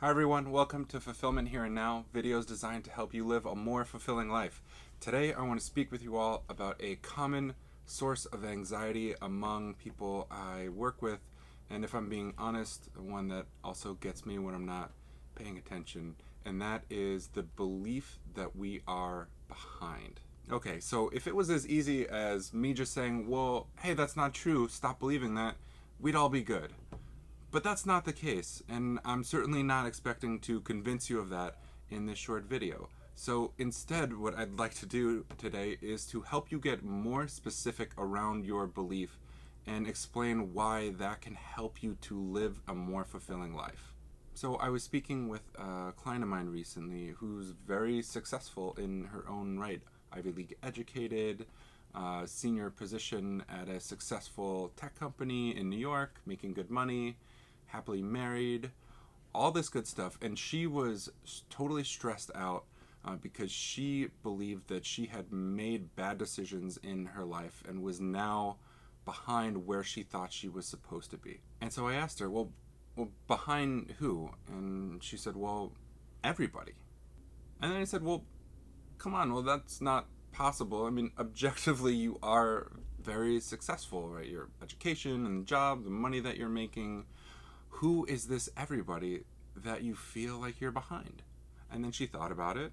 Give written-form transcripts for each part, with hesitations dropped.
Hi everyone, welcome to Fulfillment Here and Now, videos designed to help you live a more fulfilling life. Today I want to speak with you all about a common source of anxiety among people I work with, and if I'm being honest, one that also gets me when I'm not paying attention, and that is the belief that we are behind. Okay, so if it was as easy as me just saying, well, hey, that's not true, stop believing that, we'd all be good. But that's not the case, and I'm certainly not expecting to convince you of that in this short video. So instead, what I'd like to do today is to help you get more specific around your belief and explain why that can help you to live a more fulfilling life. So I was speaking with a client of mine recently who's very successful in her own right. Ivy League educated, senior position at a successful tech company in New York, making good money, happily married, all this good stuff. And she was totally stressed out because she believed that she had made bad decisions in her life and was now behind where she thought she was supposed to be. And so I asked her, well, behind who? And she said, well, everybody. And then I said, well, come on, well, that's not possible. I mean, objectively, you are very successful, right? Your education and job, the money that you're making. Who is this everybody that you feel like you're behind? And then she thought about it.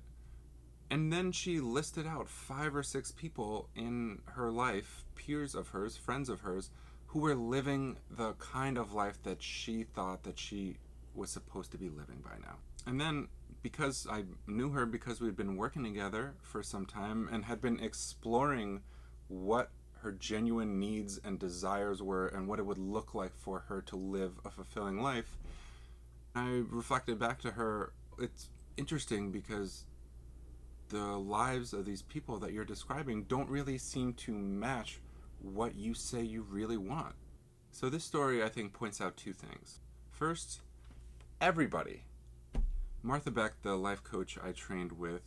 And then she listed out 5 or 6 people in her life, peers of hers, friends of hers, who were living the kind of life that she thought that she was supposed to be living by now. And then, because I knew her because we'd been working together for some time and had been exploring what her genuine needs and desires were and what it would look like for her to live a fulfilling life, I reflected back to her, it's interesting because the lives of these people that you're describing don't really seem to match what you say you really want. So this story, I think, points out 2 things. First, everybody. Martha Beck, the life coach I trained with,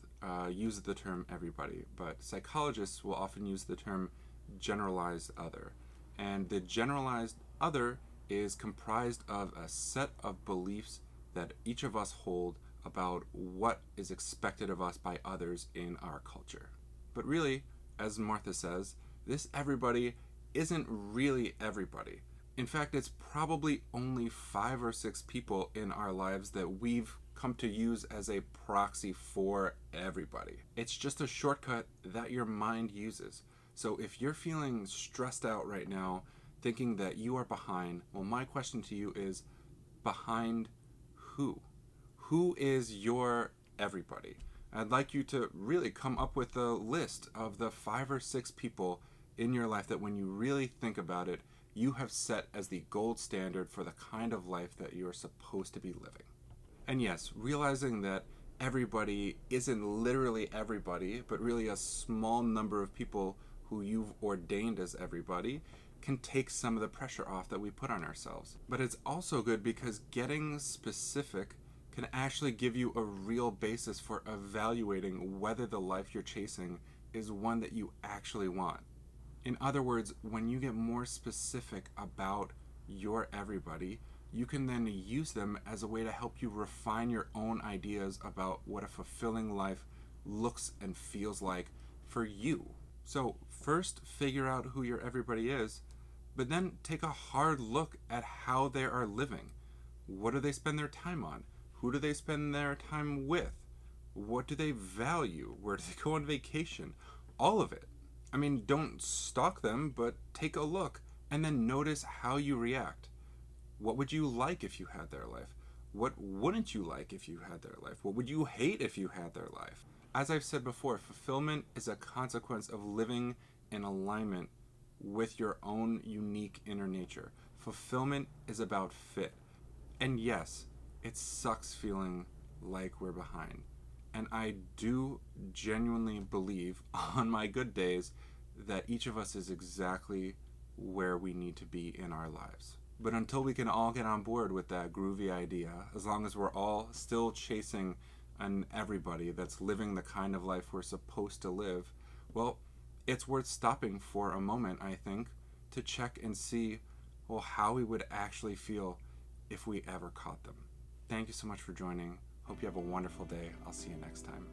uses the term everybody, but psychologists will often use the term generalized other. And the generalized other is comprised of a set of beliefs that each of us hold about what is expected of us by others in our culture. But really, as Martha says, this everybody isn't really everybody. In fact, it's probably only 5 or 6 people in our lives that we've come to use as a proxy for everybody. It's just a shortcut that your mind uses. So if you're feeling stressed out right now, thinking that you are behind, well, my question to you is, behind who? Who is your everybody? I'd like you to really come up with a list of the 5 or 6 people in your life that when you really think about it, you have set as the gold standard for the kind of life that you are supposed to be living. And yes, realizing that everybody isn't literally everybody, but really a small number of people who you've ordained as everybody can take some of the pressure off that we put on ourselves. But it's also good because getting specific can actually give you a real basis for evaluating whether the life you're chasing is one that you actually want. In other words, when you get more specific about your everybody, you can then use them as a way to help you refine your own ideas about what a fulfilling life looks and feels like for you. So first figure out who your everybody is, but then take a hard look at how they are living. What do they spend their time on? Who do they spend their time with? What do they value? Where do they go on vacation? All of it. I mean, don't stalk them, but take a look and then notice how you react. What would you like if you had their life? What wouldn't you like if you had their life? What would you hate if you had their life? As I've said before, fulfillment is a consequence of living in alignment with your own unique inner nature. Fulfillment is about fit. And yes, it sucks feeling like we're behind. And I do genuinely believe on my good days that each of us is exactly where we need to be in our lives. But until we can all get on board with that groovy idea, as long as we're all still chasing an everybody that's living the kind of life we're supposed to live, well, it's worth stopping for a moment, I think, to check and see, well, how we would actually feel if we ever caught them. Thank you so much for joining. Hope you have a wonderful day. I'll see you next time.